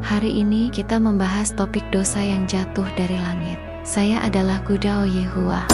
Hari ini kita membahas topik dosa yang jatuh dari langit. Saya adalah Gudao Yehua.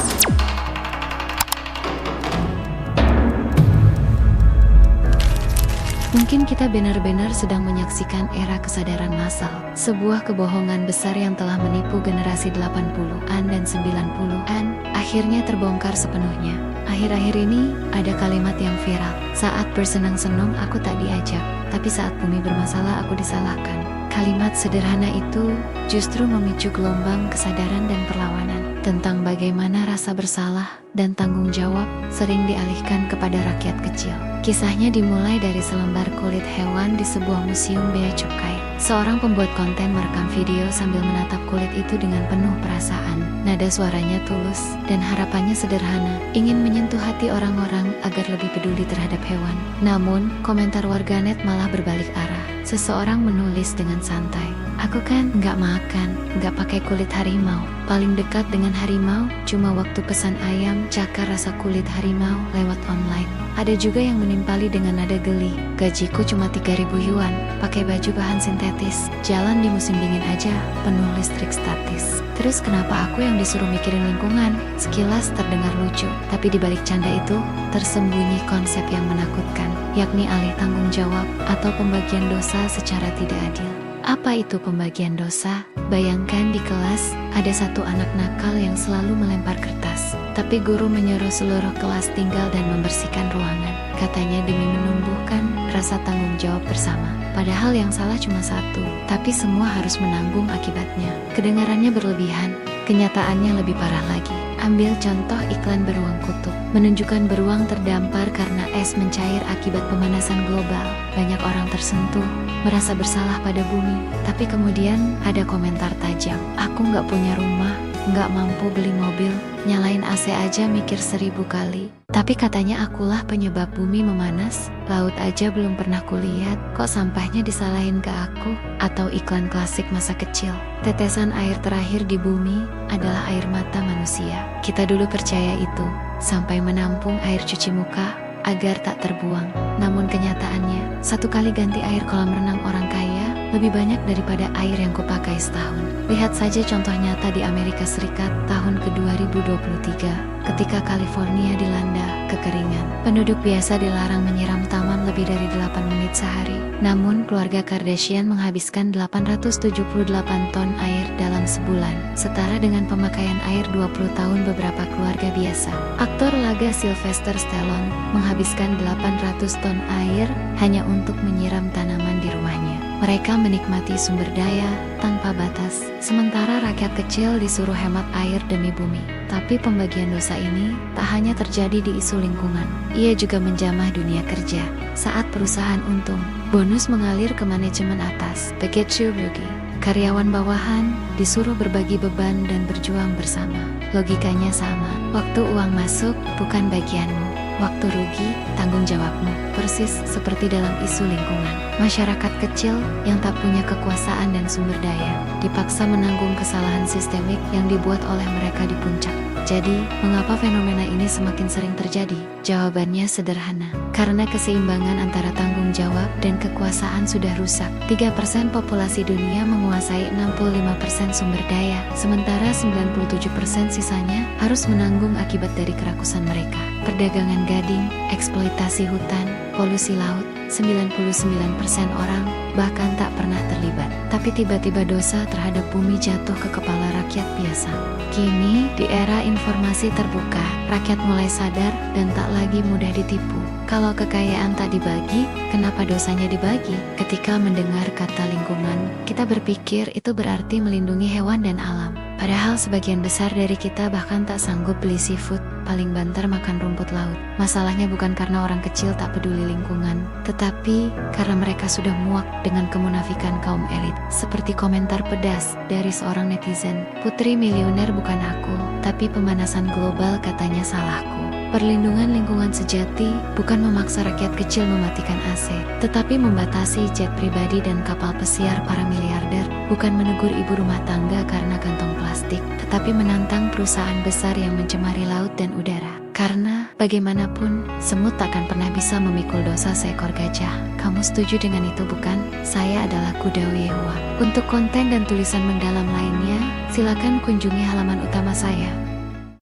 Mungkin kita benar-benar sedang menyaksikan era kesadaran massal. Sebuah kebohongan besar yang telah menipu generasi 80-an dan 90-an akhirnya terbongkar sepenuhnya. Akhir-akhir ini ada kalimat yang viral. Saat bersenang-senang aku tak diajak, tapi saat bumi bermasalah aku disalahkan. Kalimat sederhana itu justru memicu gelombang kesadaran dan perlawanan tentang bagaimana rasa bersalah dan tanggung jawab sering dialihkan kepada rakyat kecil. Kisahnya dimulai dari selembar kulit hewan di sebuah museum bea cukai. Seorang pembuat konten merekam video sambil menatap kulit itu dengan penuh perasaan. Nada suaranya tulus dan harapannya sederhana, ingin menyentuh hati orang-orang agar lebih peduli terhadap hewan. Namun, komentar warganet malah berbalik arah. Seseorang menulis dengan santai, "Aku kan nggak makan, nggak pakai kulit harimau. Paling dekat dengan harimau cuma waktu pesan ayam cakar rasa kulit harimau lewat online." Ada juga yang menimpali dengan nada geli, "Gajiku cuma 3.000 yuan, pakai baju bahan sintetis, jalan di musim dingin aja, penuh listrik statis. Terus kenapa aku yang disuruh mikirin lingkungan?" Sekilas terdengar lucu, tapi di balik canda itu tersembunyi konsep yang menakutkan, yakni alih tanggung jawab atau pembagian dosa secara tidak adil. Apa itu pembagian dosa? Bayangkan di kelas ada satu anak nakal yang selalu melempar kertas, tapi guru menyuruh seluruh kelas tinggal dan membersihkan ruangan. Katanya demi menumbuhkan rasa tanggung jawab bersama. Padahal yang salah cuma satu, tapi semua harus menanggung akibatnya. Kedengarannya berlebihan, kenyataannya lebih parah lagi. Ambil contoh iklan beruang kutub, menunjukkan beruang terdampar karena es mencair akibat pemanasan global. Banyak orang tersentuh, merasa bersalah pada bumi, tapi kemudian ada komentar tajam, "Aku nggak punya rumah, nggak mampu beli mobil, nyalain AC aja mikir 1000 kali. Tapi katanya akulah penyebab bumi memanas, laut aja belum pernah kulihat, kok sampahnya disalahin ke aku?" Atau iklan klasik masa kecil, "Tetesan air terakhir di bumi adalah air mata manusia." Kita dulu percaya itu, sampai menampung air cuci muka agar tak terbuang. Namun kenyataannya, satu kali ganti air kolam renang orang kaya lebih banyak daripada air yang kupakai setahun. Lihat saja contoh nyata di Amerika Serikat tahun ke-2023, ketika California dilanda kekeringan. Penduduk biasa dilarang menyiram taman lebih dari 8 menit sehari. Namun, keluarga Kardashian menghabiskan 878 ton air dalam sebulan, setara dengan pemakaian air 20 tahun beberapa keluarga biasa. Aktor laga Sylvester Stallone menghabiskan 800 ton air hanya untuk menyiram tanaman di rumahnya. Mereka menikmati sumber daya tanpa batas, sementara rakyat kecil disuruh hemat air demi bumi. Tapi pembagian dosa ini tak hanya terjadi di isu lingkungan, ia juga menjamah dunia kerja. Saat perusahaan untung, bonus mengalir ke manajemen atas, begitu rugi. Karyawan bawahan disuruh berbagi beban dan berjuang bersama. Logikanya sama, waktu uang masuk bukan bagianmu, waktu rugi tanggung jawabmu. Persis seperti dalam isu lingkungan, masyarakat kecil yang tak punya kekuasaan dan sumber daya dipaksa menanggung kesalahan sistemik yang dibuat oleh mereka di puncak. Jadi, mengapa fenomena ini semakin sering terjadi? Jawabannya sederhana, karena keseimbangan antara tanggung jawab dan kekuasaan sudah rusak. 3% populasi dunia menguasai 65% sumber daya, sementara 97% sisanya harus menanggung akibat dari kerakusan mereka. Perdagangan gading, eksploitasi hutan, polusi laut, 99% orang bahkan tak pernah terlibat. Tapi tiba-tiba dosa terhadap bumi jatuh ke kepala rakyat biasa. Kini, di era informasi terbuka, rakyat mulai sadar dan tak lagi mudah ditipu. Kalau kekayaan tak dibagi, kenapa dosanya dibagi? Ketika mendengar kata lingkungan, kita berpikir itu berarti melindungi hewan dan alam. Padahal sebagian besar dari kita bahkan tak sanggup beli seafood, paling banter makan rumput laut. Masalahnya bukan karena orang kecil tak peduli lingkungan, tetapi karena mereka sudah muak dengan kemunafikan kaum elit. Seperti komentar pedas dari seorang netizen, "Putri miliuner bukan aku, tapi pemanasan global katanya salahku." Perlindungan lingkungan sejati bukan memaksa rakyat kecil mematikan AC, tetapi membatasi jet pribadi dan kapal pesiar para miliarder, bukan menegur ibu rumah tangga karena kantong plastik, tetapi menantang perusahaan besar yang mencemari laut dan udara. Karena bagaimanapun, semut takkan pernah bisa memikul dosa seekor gajah. Kamu setuju dengan itu bukan? Saya adalah Kudau Yehua. Untuk konten dan tulisan mendalam lainnya, silakan kunjungi halaman utama saya.